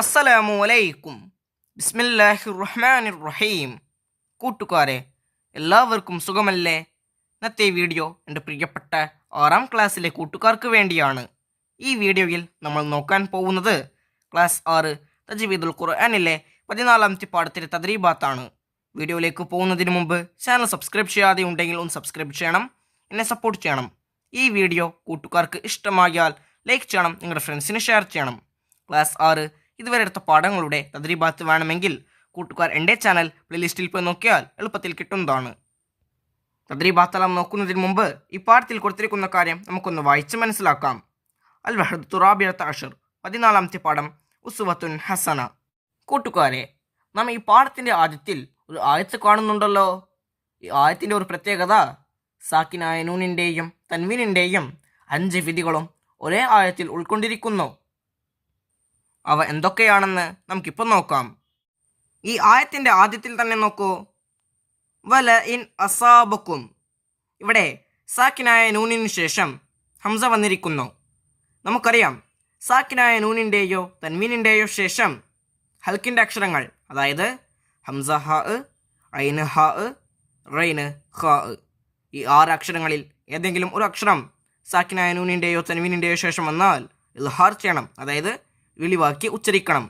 അസ്സലാമു അലൈക്കും. ബിസ്മില്ലാഹിർ റഹ്മാനിർ റഹീം. കൂട്ടുകാരെ, എല്ലാവർക്കും സുഖമല്ലേ? ഇന്നത്തെ വീഡിയോ എൻ്റെ പ്രിയപ്പെട്ട 6ാം ക്ലാസ്സിലെ കൂട്ടുകാർക്ക് വേണ്ടിയാണ്. ഈ വീഡിയോയിൽ നമ്മൾ നോക്കാൻ പോകുന്നത് ക്ലാസ് 6 തജ്വീദുൽ ഖുർആനിലെ 14ാമത്തെ പാഠത്തിലെ തദ്രീബാത്താണ്. വീഡിയോയിലേക്ക് പോകുന്നതിന് മുമ്പ് ചാനൽ സബ്സ്ക്രൈബ് ചെയ്യാതെ ഉണ്ടെങ്കിൽ ഒന്ന് സബ്സ്ക്രൈബ് ചെയ്യണം, എന്നെ സപ്പോർട്ട് ചെയ്യണം. ഈ വീഡിയോ കൂട്ടുകാർക്ക് ഇഷ്ടമായാൽ ലൈക്ക് ചെയ്യണം, നിങ്ങളുടെ ഫ്രണ്ട്സിന് ഷെയർ ചെയ്യണം. ക്ലാസ് 6 ഇതുവരെ എടുത്ത പാഠങ്ങളുടെ തദ്രീബാത്ത് വേണമെങ്കിൽ കൂട്ടുകാർ എൻ്റെ ചാനൽ പ്ലേലിസ്റ്റിൽ പോയി നോക്കിയാൽ എളുപ്പത്തിൽ കിട്ടുന്നതാണ്. തദ്രീബാത്തെല്ലാം നോക്കുന്നതിന് മുമ്പ് ഈ പാഠത്തിൽ കൊടുത്തിരിക്കുന്ന കാര്യം നമുക്കൊന്ന് വായിച്ച് മനസ്സിലാക്കാം. അൽ വഹദത്തു റാബിഅത്ത അഷർ 14ാമത്തെ പാഠം ഉസ്വത്തുൻ ഹസന. കൂട്ടുകാരെ, നാം ഈ പാഠത്തിൻ്റെ ആദ്യത്തിൽ ഒരു ആയത്ത് കാണുന്നുണ്ടല്ലോ. ഈ ആയത്തിൻ്റെ ഒരു പ്രത്യേകത സാക്കിനായ നൂനിൻ്റെയും തൻവീനിൻ്റെയും 5 വിധികളും ഒരേ ആയത്തിൽ ഉൾക്കൊണ്ടിരിക്കുന്നു. അവ എന്തൊക്കെയാണെന്ന് നമുക്കിപ്പോൾ നോക്കാം. ഈ ആയത്തിൻ്റെ ആദ്യത്തിൽ തന്നെ നോക്കൂ. വല ഇൻ അസാബക്കും. ഇവിടെ സാക്കിനായ നൂനിന് ശേഷം ഹംസ വന്നിരിക്കുന്നു. നമുക്കറിയാം, സാക്കിനായ നൂനിൻ്റെയോ തൻവീനിൻ്റെയോ ശേഷം ഹൽക്കിൻ്റെ അക്ഷരങ്ങൾ, അതായത് ഹംസ ഹ, ഐന് ഹ, റൈന് ഹ, ഈ 6 അക്ഷരങ്ങളിൽ ഏതെങ്കിലും ഒരു അക്ഷരം സാക്കിനായ നൂനിൻ്റെയോ തൻവീനിൻ്റെയോ ശേഷം വന്നാൽ ഇൽഹാർ ചെയ്യണം, അതായത് വിളിവാക്കി ഉച്ചരിക്കണം.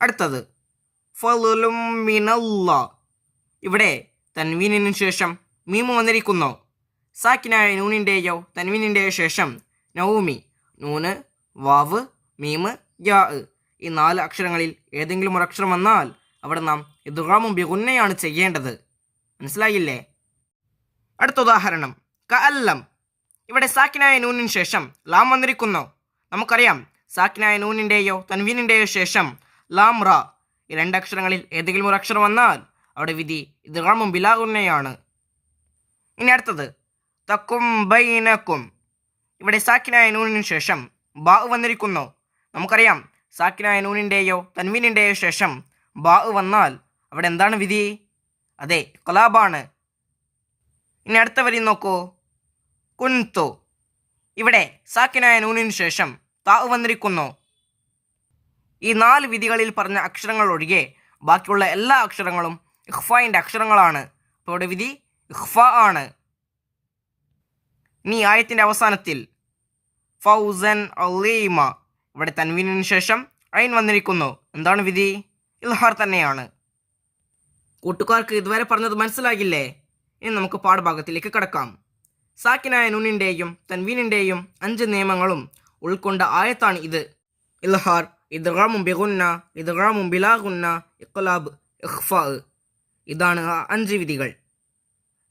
അടുത്തത് ഫളുലും മിനല്ലാ. ഇവിടെ തൻവീനിന് ശേഷം മീമ് വന്നിരിക്കുന്നു. സാക്കിനായ നൂനിൻ്റെയോ തൻവീനിൻ്റെയോ ശേഷം നൗമി, നൂന്, വാവ്, മീമ്, യാ, ഈ 4 അക്ഷരങ്ങളിൽ ഏതെങ്കിലും ഒരു അക്ഷരം വന്നാൽ അവിടെ നാം ഇദ്ഗാമും ബിഗുന്നയാണ് ചെയ്യേണ്ടത്. മനസ്സിലായില്ലേ? അടുത്ത ഉദാഹരണം കഅല്ലം. ഇവിടെ സാക്കിനായ നൂനിന് ശേഷം ലാം വന്നിരിക്കുന്നു. നമുക്കറിയാം, സാക്കിനായ നൂനിൻ്റെയോ തൻവീനിൻ്റെയോ ശേഷം ലാം റ, ഈ 2 അക്ഷരങ്ങളിൽ ഏതെങ്കിലും ഒരു അക്ഷരം വന്നാൽ അവിടെ വിധി ഇദ്ഗാമും ബിലാഗുന്നയാണ്. ഇനി അടുത്തത് തക്കും ബൈനക്കും. ഇവിടെ സാക്കിനായ നൂനിന് ശേഷം ബാ വന്നിരിക്കുന്നു. നമുക്കറിയാം, സാക്കിനായ നൂനിൻ്റെയോ തൻവീനിൻ്റെയോ ശേഷം ബാ വന്നാൽ അവിടെ എന്താണ് വിധി? അതെ, ഖലാബാണ്. ഇനി അടുത്ത വരി നോക്കൂ. കുൻതു. ഇവിടെ സാക്കിനായ നൂനിന് ശേഷം താ വന്നിരിക്കുന്നു. ഈ 4 വിധികളിൽ പറഞ്ഞ അക്ഷരങ്ങൾ ഒഴികെ ബാക്കിയുള്ള എല്ലാ അക്ഷരങ്ങളും ഇഖ്ഫായിൻ്റെ അക്ഷരങ്ങളാണ്. അപ്പോൾ ഇവിടെ വിധി ഇഖ്ഫ ആണ്. ഇനി ആയത്തിൻ്റെ അവസാനത്തിൽ ഫൗസൻ അലീമ. ഇവിടെ തൻവീനിന് ശേഷം ഐൻ വന്നിരിക്കുന്നു. എന്താണ് വിധി? ഇൽഹാർ തന്നെയാണ്. കൂട്ടുകാർക്ക് ഇതുവരെ പറഞ്ഞത് മനസ്സിലാകില്ലേ? ഇനി നമുക്ക് പാഠഭാഗത്തിലേക്ക് കടക്കാം. സാക്കിനായ നൂനിൻ്റെയും തൻവീനിൻ്റെയും 5 നിയമങ്ങളും ഉൾക്കൊണ്ട ആയത്താണ് ഇത്. ഇൽഹാർ, ഇദ്ഗാമും ബിഗുന്ന, ഇദ്ഗാമും ബിലാഗുന്ന, ഇഖ്ലാബ്, ഇഖ്ഫാ. ഇതാണ് ആ 5 വിധികൾ.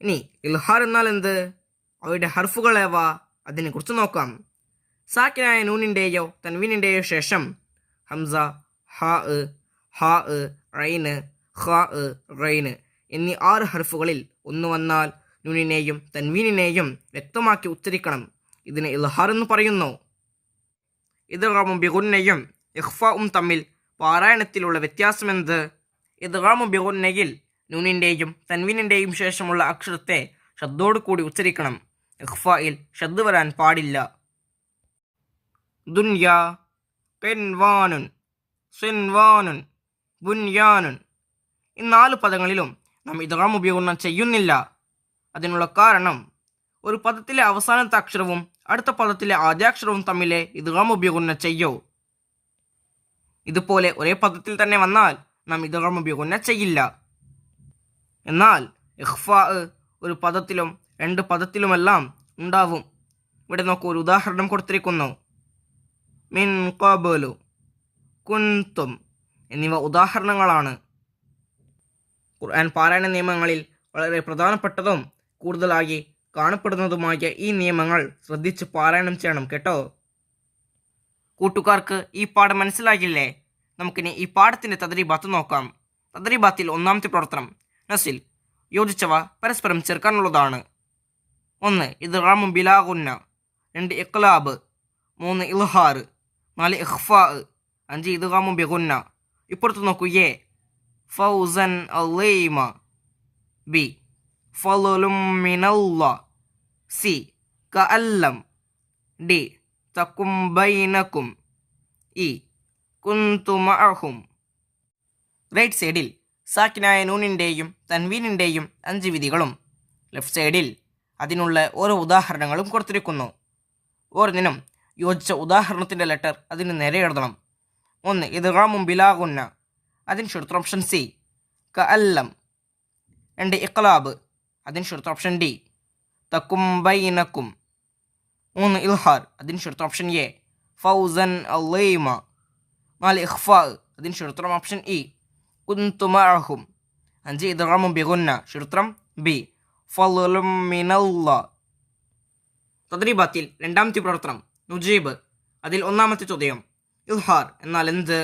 ഇനി ഇൽഹാർ എന്നാൽ എന്ത്? അവയുടെ ഹർഫുകൾ ഏവ? അതിനെക്കുറിച്ച് നോക്കാം. സാക്കിനായ നൂനിൻ്റെയോ തൻവീനിൻ്റെയോ ശേഷം ഹംസ, ഹ, ഹ, ഐന്, ഹ, റൈന് എന്നീ 6 ഹർഫുകളിൽ ഒന്ന് വന്നാൽ നൂനിനെയും തൻവീനിനെയും വ്യക്തമാക്കി ഉച്ചരിക്കണം. ഇതിന് ഇൽഹാർ എന്ന് പറയുന്നു. ഇദ്ഗാമും ബിഗുന്നയും ഇഖ്ഫാഉം തമ്മിൽ പാരായണത്തിലുള്ള വ്യത്യാസമെന്ത്? ഇദ്ഗാമും ബിഗുന്നയിൽ നൂനിൻ്റെയും തൻവീനിൻ്റെയും ശേഷമുള്ള അക്ഷരത്തെ ഷദ്ദോട് കൂടി ഉച്ചരിക്കണം. ഇഖ്ഫായിൽ ഷദ് വരാൻ പാടില്ല. ദുൻയാ, ഖിൻവാനുൻ, സിൻവാനുൻ, ബുൻയാനുൻ, ഈ 4 പദങ്ങളിലും നാം ഇദ്ഗാം ബിഗുന്ന ചെയ്യുന്നില്ല. അതിനുള്ള കാരണം, ഒരു പദത്തിലെ അവസാനത്തെ അക്ഷരവും അടുത്ത പദത്തിലെ ആദ്യാക്ഷരവും തമ്മിലെ ഇദ്ഗാം ബിഗുന്ന ചെയ്യോ. ഇതുപോലെ ഒരേ പദത്തിൽ തന്നെ വന്നാൽ നാം ഇദ്ഗാം ബിഗുന്ന ചെയ്യില്ല. എന്നാൽ ഇഖ്ഫാ ഒരു പദത്തിലും 2 പദത്തിലുമെല്ലാം ഉണ്ടാവും. ഇവിടെ നോക്കൂ, ഒരു ഉദാഹരണം കൊടുത്തിരിക്കുന്നു. മിൻ ഖബലു, കുൻതും എന്നിവ ഉദാഹരണങ്ങളാണ്. ഖുർആൻ പാരായണ നിയമങ്ങളിൽ വളരെ പ്രധാനപ്പെട്ടതും കൂടുതലായി കാണപ്പെടുന്നതുമായ ഈ നിയമങ്ങൾ ശ്രദ്ധിച്ച് പാരായണം ചെയ്യണം കേട്ടോ. കൂട്ടുകാർക്ക് ഈ പാഠം മനസ്സിലാകില്ലേ? നമുക്കിനി ഈ പാഠത്തിൻ്റെ തദ്രീബാത്ത് നോക്കാം. തദ്രീബാത്തിൽ 1ാമത്തെ പ്രവർത്തനം നസിൽ, യോജിച്ചവ പരസ്പരം ചേർക്കാനുള്ളതാണ്. 1 ഇദ്ഗാമും ബിലാഗുന്ന, 2 ഇഖ്ലാബ്, 3 ഇൽഹാർ, 4 ഇഖ്ഫാ, 5 ഇദ്ഗാമും ബിഗുന്ന. ഇപ്പുറത്ത് നോക്കൂ. എ ഫൗസൻ അലീമ, ബി ഫളുലും മിനല്ലാ, സി കഅല്ലം, ഡി തക്കും ബൈനക്കും, ഇ കുന്തു മഅഹും. റൈറ്റ് സൈഡിൽ സാക്കിനായ നൂനിൻ്റെയും തൻവീനിൻ്റെയും 5 വിധികളും ലെഫ്റ്റ് സൈഡിൽ അതിനുള്ള ഓരോ ഉദാഹരണങ്ങളും കൊടുത്തിരിക്കുന്നു. ഓരോന്നിനും യോജിച്ച ഉദാഹരണത്തിൻ്റെ ലെറ്റർ അതിന് നേരെ എഴുതണം. 1 ഇദ്ഗാമും ബിലാഗുന്ന, അതിന് ഷുർത്ത് ഓപ്ഷൻ സി. കഅല്ലം. 2 ഇഖ്ലാബ്, അതിന് ഷുർത്ത് ഓപ്ഷൻ ഡി. തക്കും ബൈനക്കും. 3 ഇൽഹാർ, അതിന് ഷുർത്ത് ഓപ്ഷൻ എ. ഫൗസൻ അലീമ. 4 ഇഖ്ഫാ, അതിന് ഷുർത്ത് ഓപ്ഷൻ ഇ. കുന്തു മഅഹും. 5 ഇദ്ഗാമും ബിഗുന്ന, ഷുർത്ത് ബി. ഫളും മിനല്ലാഹ്. തദ്രീബാത്തിൽ രണ്ടാമത്തെ പ്രവർത്തനം നുജീബ്. അതിൽ ഒന്നാമത്തെ ചോദ്യം ഇൽഹാർ എന്നാൽ എന്ത്?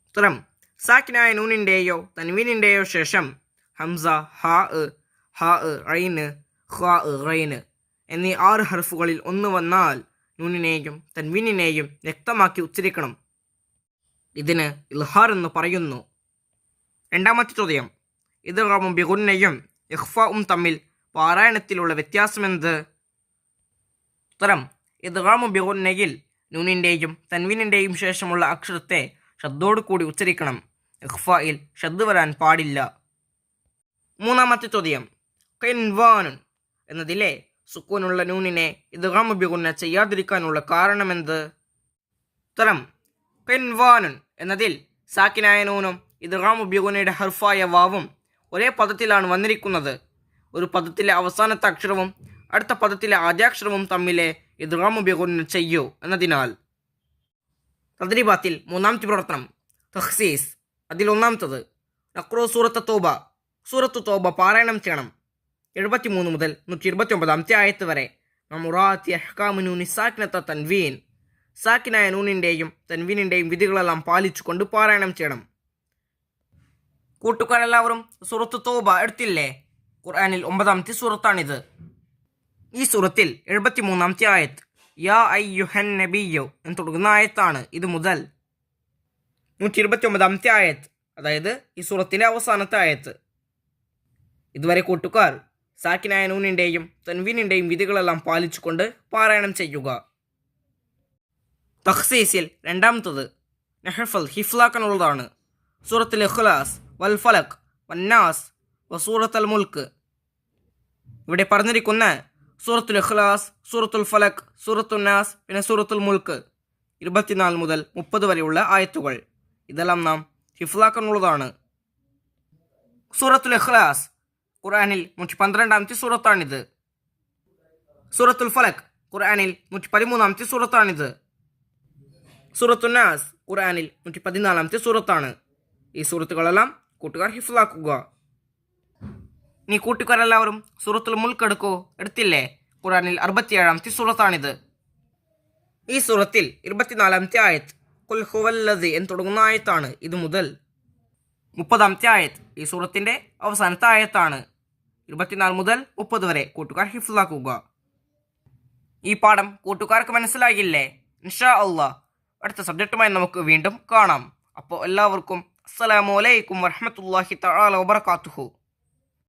ഉത്തരം സാക്കിനായ നൂനിൻ്റെയോ തൻവീനിൻ്റെയോ ശേഷം ഹംസ, ഹാ, ഐന്, ഖാ, ഖൈന് എന്നീ 6 ഹർഫുകളിൽ ഒന്ന് വന്നാൽ നൂനിനെയും തൻവീനിനെയും വ്യക്തമാക്കി ഉച്ചരിക്കണം. ഇതിന് ഇൽഹാർ എന്ന് പറയുന്നു. രണ്ടാമത്തെ ചോദ്യം ഇദ്ഗാമും ബിഗുന്നയും ഇഖ്ഫാഉം തമ്മിൽ പാരായണത്തിലുള്ള വ്യത്യാസമെന്ത്? ഉത്തരം ഇദ്ഗാമും ബിഗുന്നയിൽ നൂനിൻ്റെയും തൻവീനിൻ്റെയും ശേഷമുള്ള അക്ഷരത്തെ ഷദ്ദോടു കൂടി ഉച്ചരിക്കണം. ഇഖ്ഫായിൽ ഷദ്ദ് വരാൻ പാടില്ല. മൂന്നാമത്തെ ചോദ്യം ഖിൻവാനുൻ എന്നതിലെ സുക്കൂനുള്ള നൂനിനെ ഇദ്ഗാമു ബിഗുന്ന ചെയ്യാതിരിക്കാനുള്ള കാരണമെന്ത്? ഉത്തരം ഖിൻവാനുൻ എന്നതിൽ സാക്കിനായ നൂനും ഇദ്ഗാമു ബിഗുന്നയുടെ ഹർഫായ വാവും ഒരേ പദത്തിലാണ് വന്നിരിക്കുന്നത്. ഒരു പദത്തിലെ അവസാനത്തെ അക്ഷരവും അടുത്ത പദത്തിലെ ആദ്യാക്ഷരവും തമ്മിലെ ഇദ്ഗാമു ബിഗുന്ന ചെയ്യൂ എന്നതിനാൽ. തദ്രീബാത്തിൽ മൂന്നാമത്തെ പ്രവർത്തനം തഖ്സീസ്. അതിൽ ഒന്നാമത്തത് നഖ്റു സൂറത്ത് തൗബ പാരായണം ചെയ്യണം. 73 മുതൽ 129 ആയത്ത് വരെ. മമുറാത്തി അഹ്കാമു നൂനി സാക്കിനത്ത തൻവീൻ, സാക്കിനായ നൂനിൻ്റെയും തൻവീനിൻ്റെയും വിധികളെല്ലാം പാലിച്ചുകൊണ്ട് പാരായണം ചെയ്യണം. കൂട്ടുകാരെല്ലാവരും സൂറത്ത് തൗബ എടുത്തില്ലേ? ഖുർആനിൽ 9ാമത്തെ സൂറത്താണിത്. ഈ സൂറത്തിൽ 73 ആയത്ത് യാ അയ്യുഹൻ നബിയ്യോ എന്ന് തുടങ്ങുന്ന ആയത്താണ്. ഇത് മുതൽ 129 ആയത്ത്, അതായത് ഈ സൂറത്തിലെ അവസാനത്തെ ആയത്ത്. ഇതുവരെ കൂട്ടുകാർ സാക്കിനായ നൂനിൻ്റെയും തൻവീനിൻ്റെയും വിധികളെല്ലാം പാലിച്ചുകൊണ്ട് പാരായണം ചെയ്യുക. തഖ്സീസിൽ രണ്ടാമത്തത് നഹ്ഫൽ ഹിഫ്ലാക്കാനുള്ളതാണ്. സൂറത്തുൽ ഇഖ്ലാസ്, വൽ ഫലഖ്, വന്നാസ്, വസൂറത്തുൽ മുൽക്ക്. ഇവിടെ പറഞ്ഞിരിക്കുന്ന സൂറത്തുൽ ഇഖ്ലാസ്, സൂറത്തുൽ ഫലഖ്, സൂറത്തുൽ നാസ്, പിന്നെ സൂറത്തുൽ മുൽക്ക് 24 മുതൽ 30 വരെയുള്ള ആയത്തുകൾ. ഇതെല്ലാം നാം ഹിഫ്ലാക്കാനുള്ളതാണ്. സൂറത്തുൽ ഇഖ്ലാസ് ഖുർആനിൽ 112ാമത്തെ സൂറത്താണിത്. സൂറത്തുൽ ഫലഖ് ഖുർആനിൽ 113ാമത്തെ സൂറത്താണിത്. സൂറത്തുൽ നാസ് ഖുർആനിൽ 114ാമത്തെ സൂറത്താണ്. ഈ സൂറത്തുകളെല്ലാം കൂട്ടുകാർ ഹിഫ്ലാക്കുക. നീ കൂട്ടുകാരെല്ലാവരും സൂറത്തുൽ മുൽക്ക് എടുത്തില്ലേ? ഖുർആനിൽ 67ാമത്തെ സൂറത്താണിത്. ഈ സൂറത്തിൽ 24ാമത്തെ ആയത്ത് ഖുൽ ഹുവല്ലദി എന്ന് തുടങ്ങുന്ന ആയത്താണ്. ഇത് മുതൽ 30ാമത്തെ ആയത്ത് ഈ സൂറത്തിൻ്റെ അവസാനത്തെ ആയത്താണ്. 24 മുതൽ 30 വരെ കൂട്ടുകാർ ഹിഫ്ലാക്കുക. ഈ പാഠം കൂട്ടുകാർക്ക് മനസ്സിലാകില്ലേ? ഇൻഷാ അള്ളാഹ് അടുത്ത സബ്ജക്റ്റുമായി നമുക്ക് വീണ്ടും കാണാം. അപ്പോൾ എല്ലാവർക്കും അസ്സലാമു അലൈക്കും വറഹ്മത്തുള്ളാഹി തആല വബറകാതുഹു.